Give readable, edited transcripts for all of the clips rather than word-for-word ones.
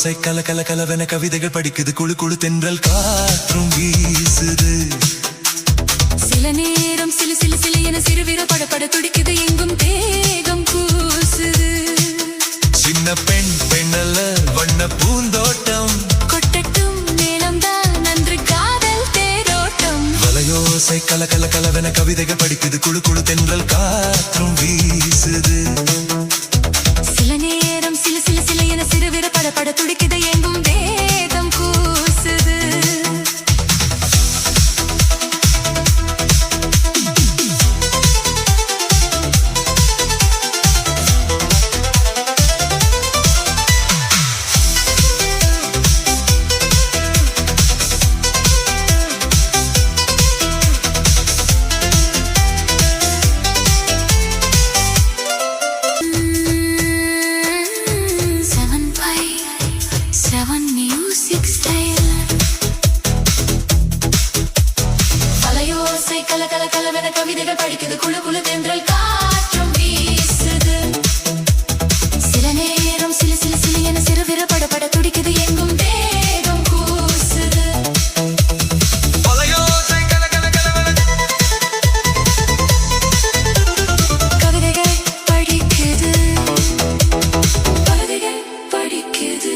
வலையோசை கல கல கலவென கவிதைகள் படிக்குது குழு குழு தென்றல் காற்றும் வீசுது சில நேரம் சிலு சிலு சிலு என சிறுவிர படப்பட துடிக்குது எங்கும் தேகம் கூசுது சின்ன பெண் பெண்ணல்ல வண்ண பூந்தோட்டம் கொட்டட்டும் மேளம்தான் நன்று காதல் தேரோட்டம் வலையோசை கல கல கலவென கவிதைகள் படிக்குது குழு குழு தென்றல் காற்றும் வீசுது சில நேரம் சிலு சிலு சிலு என சிறுவிர படப்பட துடிக்குது எங்கும் தேகம் கூசுது Seven music style வலையோசை கல கல கலவென கவிதைகள் படிக்குது குழு குழு தென்றல் காற்றும் வீசுது சில நேரம் சிலு சிலு சிலு என சிறுவிர படப்பட துடிக்குது எங்கும் தேகம் கூசுது வலையோசை கல கல கலவென கவிதைகள் படிக்குது கவிதைகள் படிக்குது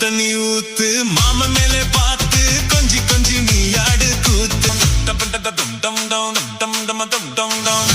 தண்ணி ஊத்து மாம மேலே பார்த்து கொஞ்சி கொஞ்சி நீ ஆடு கூத்து டம் டம் டம் டம் டம் டம் டம் டம் டம் டம்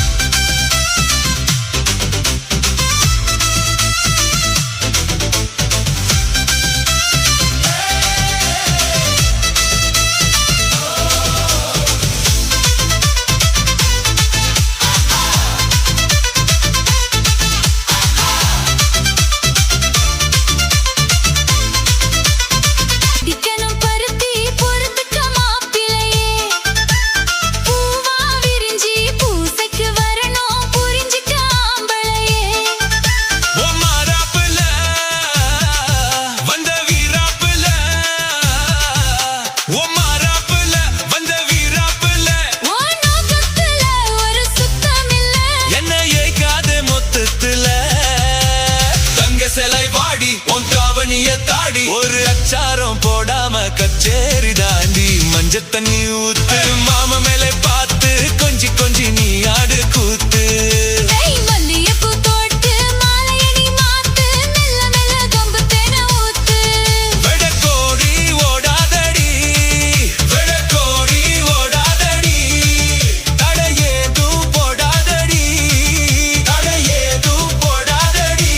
திக்கனும் பருத்தி பொறுத்துக்க மாப்பிளையே பூவா விரிஞ்சி பூசைக்கு வரணும் புரிஞ்சுக்க ஆம்பளையே ஓ மாறாப்புல வந்த வீராப்புல ஓ மாறாப்புல வந்த வீராப்புல ஓ நோக்கத்துல ஒரு சுத்தமில்ல என்ன ஏய்க்காத மொத்தத்துல தங்க சிலை வாடி உன் தாவணிய தாடி ஒரு அச்சாரம் போடாம கச்சேரி தாண்டி மஞ்ச தண்ணி ஊத்து மாம மேலே பார்த்து கொஞ்சி கொஞ்சி நீ ஆடு கூத்து ஏய் மல்லிகைப்பூ தொட்டு மாலையை நீ மாத்து மெல்ல மெல்ல கம்பு தேனை ஊத்து வெடக்கோடி ஓடாதடி வெடக்கோடி ஓடாதடி தடையேதும் போடாதடி தடையேதும் போடாதடி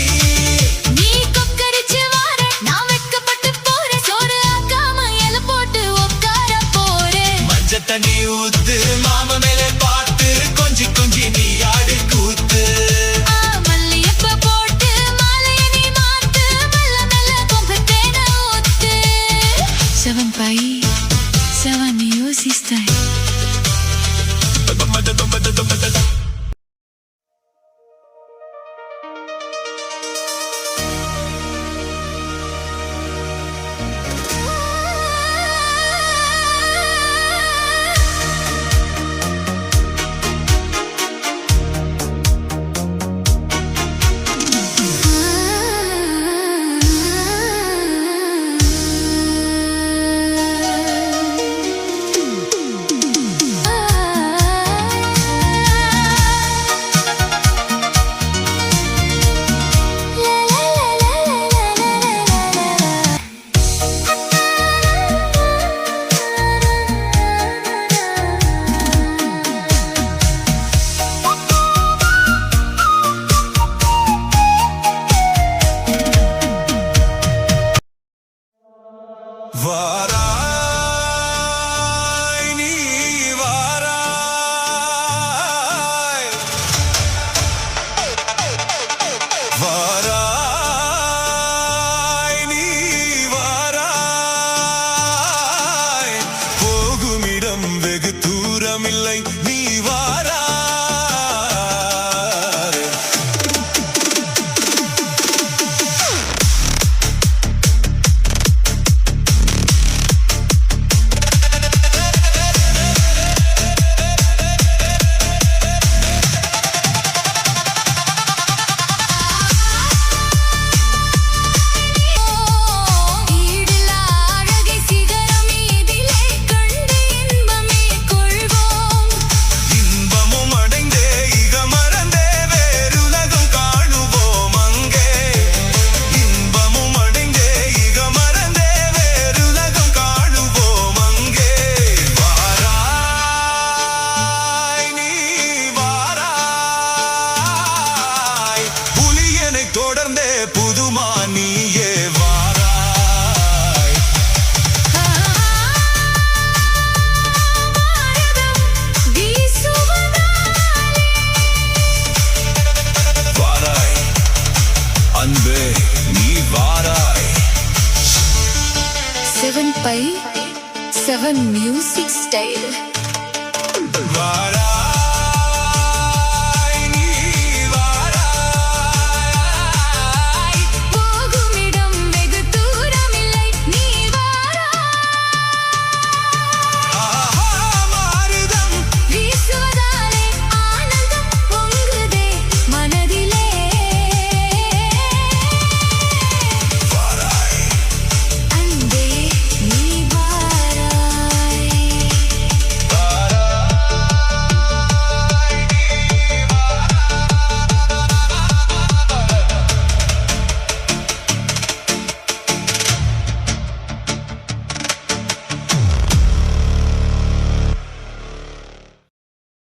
நீ கொக்கரிச்சு வார நான் வெட்கப்பட்டு போறேன் சோறு ஆக்காம இலை போட்டு உட்கார போறேன் மஞ்ச தண்ணி ஊத்து மாம மேலே பார்த்து கொஞ்சி கொஞ்சி நீ ஆடு கூத்து மல்லிகைப்பூ போட்டு மாலையை நீ மாத்து மெல்ல மெல்ல கம்பு தேனை ஊத்து 7 pays 7 music style வாராய் நீ வாராய் வாராய் நீ வாராய் போகுமிடம் வெகு தூரமில்லை நீ வாராய் ஈடில்லா அழகை சிகரம் மீதிலே கண்டு இன்பமே கொள்வோம் இன்பமும் அடைந்தே இகமறந்தே வேறுலகம் காணுவோம் அங்கே இன்பமும் அடைந்தே இகமறந்தே வேறுலகம் காணுவோம் அங்கே வாராய் நீ வாராய் புலியனை தொடர்ந்தே புதுமா நீயே வாராய் பாரதம் வீசுவதாலே வாராய் அன்பே நீ வாராய் 7 pays 7 music style வாராய்